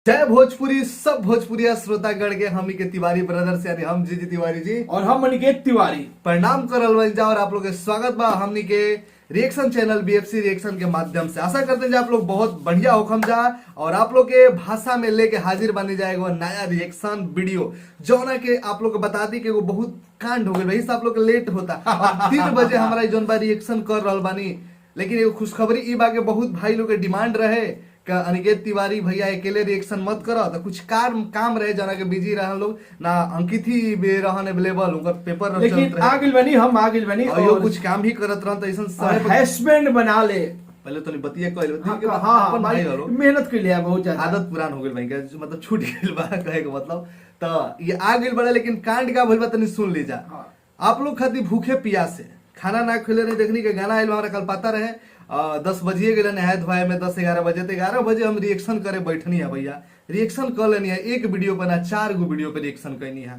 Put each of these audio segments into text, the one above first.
जय भोजपुरी सब भोजपुरिया श्रोतागण के हम के तिवारी ब्रदर्स यानी हम जी तिवारी जी और हम अनिकेत तिवारी प्रणाम करल बन जा और आप लोग के स्वागत बा हमनी के रिएक्शन चैनल बीएफसी रिएक्शन के माध्यम से। आशा करते हैं आप लोग बहुत बढ़िया होखम जा और आप लोग के भाषा में लेके हाजिर बनी जाएगा नया रिएक्शन वीडियो जौना के आप लोग को बता दी कि वो बहुत कांड हो गए वही से आप लोग के लेट होता 3 बजे हमारा जौन बा रिएक्शन कर रहल बानी। लेकिन एगो खुशखबरी ई बा के बहुत भाई लोग के डिमांड रहे अनिकेत तिवारी भैया अकेले रिएक्शन मत करो तो कुछ काम रहे जना के बिजी रहे लोग ना अंकित ही रहन अवेलेबल उनका पेपर लेकिन आगिल बनी हम आगिल बनी और कुछ काम भी करत रहन तो ऐसा समय हस्बैंड बना ले पहले तो नहीं बतिया कहल हां भाई मेहनत के लिए बहुत ज्यादा आदत पुरान हो गेल भाई का मतलब छूट गेल बा कहे के मतलब तो ये आ गेल बड़ा लेकिन कांड का भइल बा तनी सुन लीजा। आप लोग खाती भूखे प्यासे खाना ना खिले नहीं देखनी के गाना आइल हमारा कल पता रहे 10 बजिए गए नहाय धोए में 10-11 बजे तो 11 बजे हम रिएक्शन करे बैठनी है भैया रिएक्शन कर लेनी है एक वीडियो पर ना 4 गो वीडियो पे रिएक्शन करनी है।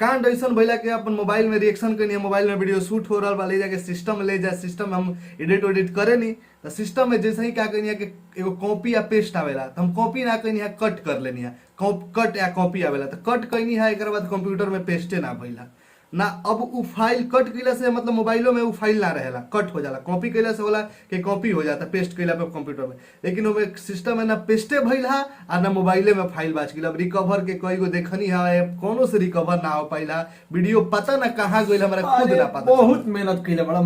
कांड ऐसा भैया के अपन मोबाइल में रिएक्शन करनी है मोबाइल में वीडियो शूट हो रहा है ले जाके सिस्टम ले जाए सिस्टम हम एडिट करे नहीं तो सिस्टम में जैसे ही क्या करनी है कि एगो कॉपी या पेस्ट आवेला तो हम कॉपी ना करनी है कट कर लेनी है कट या कॉपी आवेला तो कट करनी है एक बाद कंप्यूटर में पेस्टे ना भैला ना अब उ फाइल कट कैला से मतलब मोबाइलों में उ फाइल ना रहेला कट हो जाला कॉपी कैला से होला कि कॉपी हो जाता पेस्ट कैला पे कंप्यूटर में लेकिन वो सिस्टम में ना पेस्टे भइल है और ना मोबाइले में फाइल बाच गेल। अब रिकवर के कई गो देखनी है कोनो से रिकवर ना हो पाइला वीडियो पता ना कहाँ गइल हमरा खुद ना पता बहुत मेहनत कैले बड़ा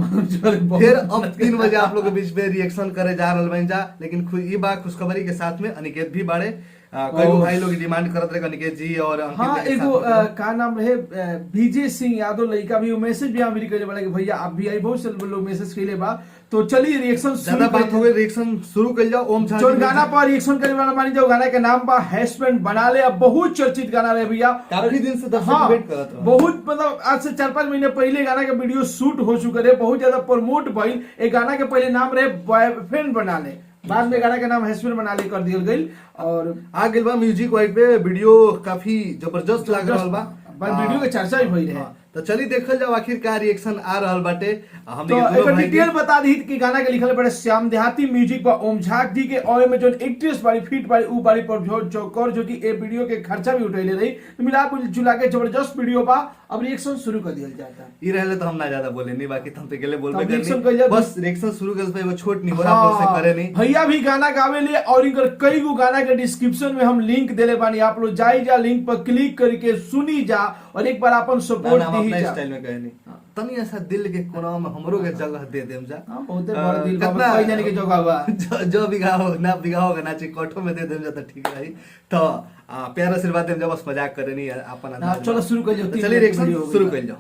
फिर अब 3 बजे आप लोग के बीच में रिएक्शन करे जा रहल बन जा लेकिन ई बात खुशखबरी के साथ में अनिकेत भी बाड़े कई भाई लोग डिमांड करत रहे अनिकेत जी और हाँ एगो का नाम रहे विजय सिंह यादव लड़का भी मैसेज भी हमारी कहले बड़ा कि भैया आप भी आई बहुत से लोग मैसेज कैले बा तो चलिए रिएक्शन ज्यादा बात हो गई रिएक्शन शुरू कर जाओ ओम झा जो गाना पर रिएक्शन करे वाला मानी जाओ गाना के नाम बा हस्बैंड बना ले अब बहुत चर्चित गाना रहे भैया काफी दिन से दर्शक वेट करत रहे बहुत मतलब आज से 4-5 महीने पहले गाना के वीडियो शूट हो चुके रहे बहुत ज्यादा प्रमोट भइल एक गाना के पहले नाम रहे बॉयफ्रेंड बना ले बाद में गाना का नाम हस्बैंड बना ले कर दिया गई और आ गेल बा म्यूजिक वाइड पे वीडियो काफी जबरदस्त लाग रहल बा वीडियो के चर्चा भी भई रहे तो चलिए देखल जाओ आखिर का रिएक्शन आ रहल बाटे हम तो एक डिटेल बता दी कि गाना के लिखल बड़े श्याम देहाती म्यूजिक बा ओम झा जी के और में जो एक्ट्रेस बारी फिट बारी उ बारी पर जो कि ए वीडियो के खर्चा भी उठैले रही तो मिला जुला के जबरदस्त वीडियो बा अब रिएक्शन शुरू कर दिया जाता है ई रहले तो हम ना ज्यादा बोले नहीं बाकी हम तो अकेले बोलबे करनी बस रिएक्शन शुरू कर पे वो छोट नहीं हो रहा आप से करे नहीं भैया भी गाना गावे ले और इनकर कई गो गाना के डिस्क्रिप्शन में हम लिंक देले बानी आप लोग जाई जा लिंक पर क्लिक करके सुनी जा और एक बार अपन सपोर्ट दी जा स्टाइल में कहनी तनी ऐसा दिल के कोना में हमरो के जगह दे देम जा बहुत बड़ दिल बाबा कोई जाने के जगह बा जो बिगाओ ना बिगाओ ना ची कोठो में दे देम जा तो ठीक रही तो प्यार आशीर्वाद देम जा बस मजाक करे नहीं अपन अंदाज चलो शुरू कर जाओ चलिए रिएक्शन शुरू कर जाओ।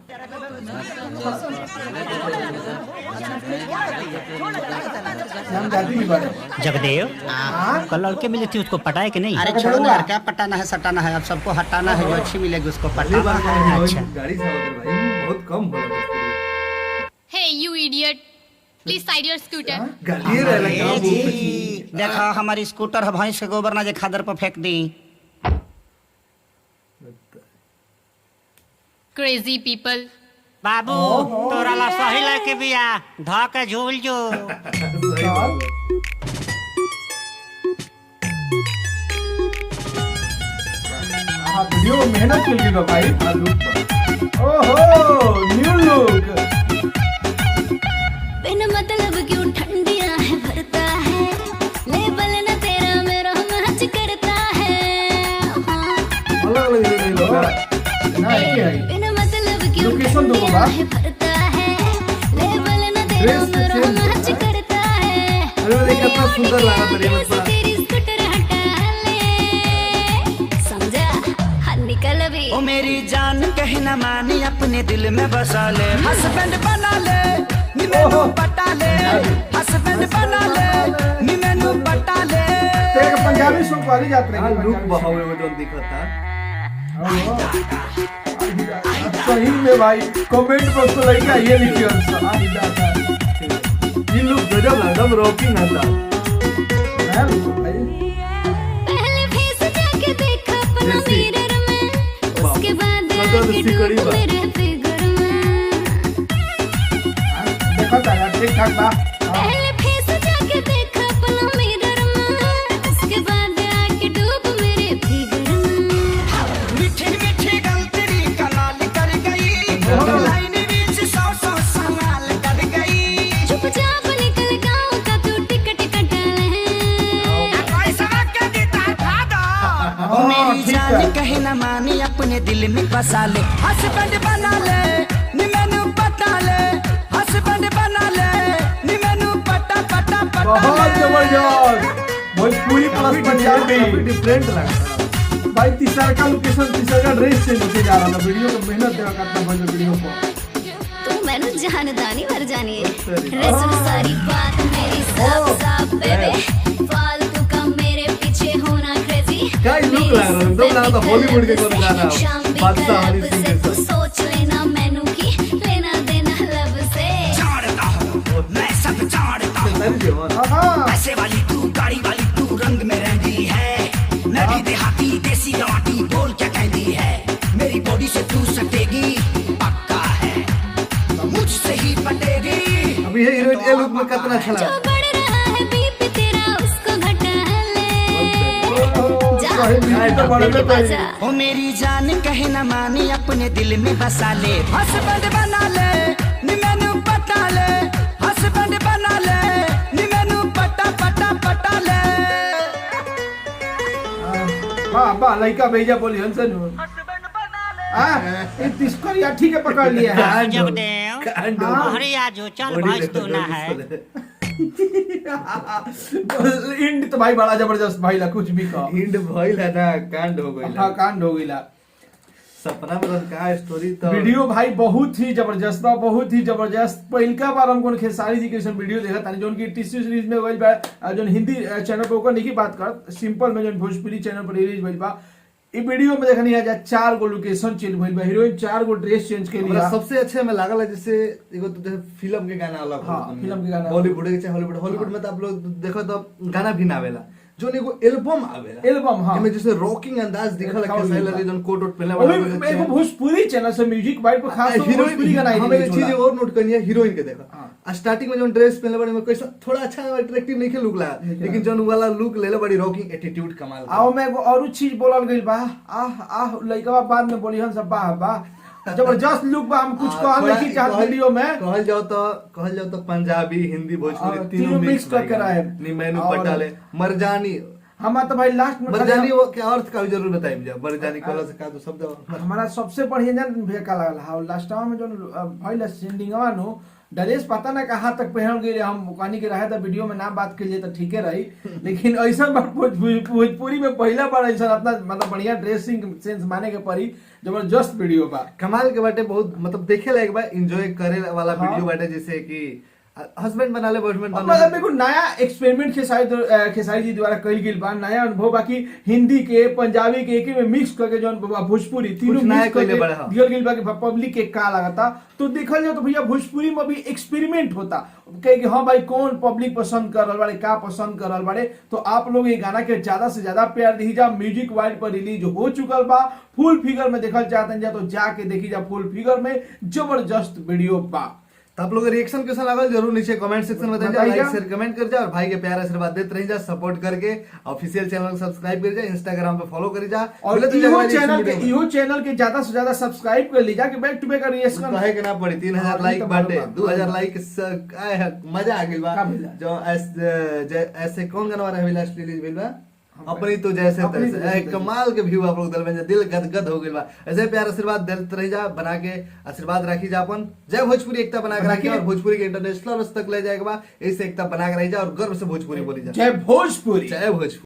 जगदेव कल लड़के मिली थी उसको पटाए कि नहीं? अरे छोड़ो यार क्या पटाना है सटाना है अब सबको हटाना है जो अच्छी मिलेगी उसको पटाना है। अच्छा गाड़ी से भाई बहुत कम हो रहा है। Hey you idiot, please side your scooter. गाड़ी रे लगा देखा हमारी स्कूटर है भैंस के गोबर ना जे खादर पर फेंक दी। Crazy people. बाबू तोरा ला सही लड़के बिया धा के झूल जो वीडियो मेहनत के लिए भाई ओहो न्यू लुक बिन मतलब क्यों ठंडियां है भरता है लेबल न तेरा मेरा मैच करता है बिन मतलब क्यों ठंडियां है भरता है लेबल न तेरा मेरा मैच करता है अरे कितना सुंदर लगा तेरी स्कूटर हटा ले समझा हर निकल भी ओ मेरी जान कहीं न मानी अपने दिल में बसा ले हस्बैंड बना ले नी मैनू पटा ले हस्बैंड बना ले नी मैनू पटा ले तेरे पंजाबी सॉन्ग वाली जात रही लुक बहावे में जो दिखता सही में भाई कमेंट बॉक्स में लड़का ये लिखियो ये लुक गजब एकदम रॉकिंग आता है भाई पहले फेस जाके देखा अपना मिरर में उसके बाद आके डूब मेरे फिगर में देखा था ठीक ठाक बा पहले फेस जाके देखा अपना मिरर में उसके बाद आके डूब मेरे ठीक है। जान कहे न मानी अपने दिल में बसा ले, हस्बैंड बना ले नी मैनू पटा ले, हस्बैंड बना ले नी मैनू पटा पटा पटा बहुत ले। जबरदस्त भोजपुरी प्लस पंजाबी। डिफरेंट लगता भाई तीसरा का लोकेशन, तीसरा का ड्रेस चेंज होते जा रहा था। वीडियो को मेहनत देना करता भाई वीडियो को। तू मैंने जानदानी भर जानी है रे सुन सारी बात मेरी साफ साफ बेबी फालतू का मेरे पीछे होना क्रेजी क्या ही look लग रहा है, एकदम लगा था बॉलीवुड के कोई गाना, बादशाह हनी सिंह के तू सोच लेना मैनू की लेना देना लब से जानता हूँ मैं सब जानता हूँ, हाँ पैसे वाली तू गाड़ी वाली तू रंग में रहती है, मैं भी देहाती देसी गवाटी बोल क्या कहती है, मेरी बॉडी से तू सटेगी पक्का है, मुझसे ही पटेगी। अभी ये हीरोइन ए लुक में कितना अच्छा जो लगा। बढ़ रहा है बीपी तेरा उसको घटा ले जा तो बड़े बाजा ओ मेरी जान कहे न मानी अपने दिल में बसा ले, हस्बैंड बना ले नी मैनू पटा ले, हस्बैंड बना ले नी मैनू पटा पटा पटा ले। वाह वाह लड़का भेजा बोली हंसन ये तिस्कर या ठीक है पकड़ लिया है। कांड हो- जगदेव कांड हो- हमारे आज जो चल बॉडी भाई देखो, तू ना है इंड तो भाई बड़ा जबरदस्त भाई ला कुछ भी कहो। हिंड भइल है ना, कांड हो गइल हाँ कांड हो गईला। सपना में का स्टोरी तो वीडियो भाई बहुत ही जबरदस्त बा, बहुत ही जबरदस्त। पहिलका बार हमको खेसारी जी के ऐसा वीडियो देखा तानी जोन की टीसी सीरीज में गइल बा, जोन हिंदी चैनल पे ओकर नहीं बात कर, सिंपल में जोन भोजपुरी चैनल पर रिलीज भइल बा। ई वीडियो में देखनी है 4 गो लोकेशन चेंज भइल बा, हीरोइन 4 गो ड्रेस चेंज के हमरा लिया। सबसे अच्छे में लागल है जैसे एगो तो जैसे फिल्म के गाना अलग हाँ, होता है। फिल्म के गाना। बॉलीवुड के चाहे हॉलीवुड में तो आप लोग देखो तो गाना भी ना आवेला, जो एगो एल्बम आवेला, एल्बम, हाँ। एमे जैसे रॉकिंग अंदाज दिखल है दिखावल कैसे गइल बा। लगे जोन कोट वोट पहले वो भी एगो भोजपुरी चैनल से म्यूजिक वाइड पर खास तौर पर भोजपुरी गाना हम एक चीज और नोट करनी है हीरोइन के देखो हाँ। स्टार्टिंग में जो ड्रेस पहनले बड़ी में कैसा थोड़ा अच्छा अट्रैक्टिव नहीं लुक लगा, नहीं लेकिन जो वाला लुक लेले बड़ी रॉकिंग एटीट्यूड कमाल का। आओ मैं एगो और चीज बोलल गइल बा, आह आह लइका बाद में बोली हन सब वाह वाह जबरदस्त लुक बा। हम कुछ कहल नहीं चाहत वीडियो में, कहल जाओ तो पंजाबी हिंदी भोजपुरी और तीनों तीनों मिक्स mix करके रहे। नी मैनू और- पटाले मरजानी हमारा तो भाई लास्ट में मरजानी वो क्या अर्थ का भी जरूर बताइए मुझे, मरजानी कहला से का तो शब्द हमारा सबसे बढ़िया जन भैया का लागल हा लास्ट में जो भइल सेंडिंगवा नो ड्रेस पता ना कहाँ तक पहन गए हम कहानी के रहे तो वीडियो में ना बात के लिए तो ठीक है रही, लेकिन ऐसा बात भोजपुरी में पहला बार ऐसा अपना मतलब बढ़िया ड्रेसिंग सेंस माने के पड़ी। जबरदस्त वीडियो बा, कमाल के बाटे, बहुत मतलब देखे लायक बा, एंजॉय करे वाला हाँ। वीडियो बाटे, जैसे कि हस्बैंड बना ले बॉयफ्रेंड बना मतलब ले। एगो नया एक्सपेरिमेंट खेसारी जी द्वारा कइल गेल बा, नया अनुभव बाकी हिंदी के पंजाबी के एके में मिक्स करके जो भोजपुरी तीनों कुछ नया मिक्स कइले करके बड़ा, हाँ। दियल गेल बा कि पब्लिक के का लगता। तो देखल जाए तो भैया भोजपुरी में भी एक्सपेरिमेंट होता कहे कि हाँ भाई कौन पब्लिक पसंद कर रहल बाड़े, का पसंद कर रहल बाड़े। तो आप लोग ये गाना के ज्यादा से ज्यादा प्यार दी जा। म्यूजिक वाइड पर रिलीज हो चुकल बा, फुल फिगर में देखल चाहते हैं तो जाके देखी जा, फुल फिगर में जबरदस्त वीडियो बा। तो आप लोग रिएक्शन कैसा लगा जरूर नीचे कमेंट सेक्शन में बताइए, बताइए। लाइक शेयर कमेंट कर जाओ और भाई के प्यार आशीर्वाद देते रही जा, सपोर्ट करके ऑफिशियल चैनल को सब्सक्राइब कर जा, इंस्टाग्राम पे फॉलो कर जा और बोले तो इहो जगह चैनल के ज्यादा से ज्यादा सब्सक्राइब कर लीजा कि बैक टू बैक रिएक्शन कहे के ना पड़ी 3000 हाँ, लाइक तो बाटे, मालूम बा। 2000 लाइक आए है, मजा आ गेल बा। का मिला? जो ऐसे कौन गाना रहे लास्ट रिलीज भेल बा, अपनी तो जैसे अपनी तो तैसे जैसे एक कमाल के व्यू आप लोग दिल में दिल गदगद हो गेल बा। ऐसे प्यार आशीर्वाद देते रही जा, बना के आशीर्वाद राखी जा अपन। जय भोजपुरी एकता बना के राखी और भोजपुरी के इंटरनेशनल स्तर तक ले जाएगा बा, ऐसे एकता बना के रही जा और गर्व से भोजपुरी बोली जा। जय भोजपुरी। जय भोजपुरी।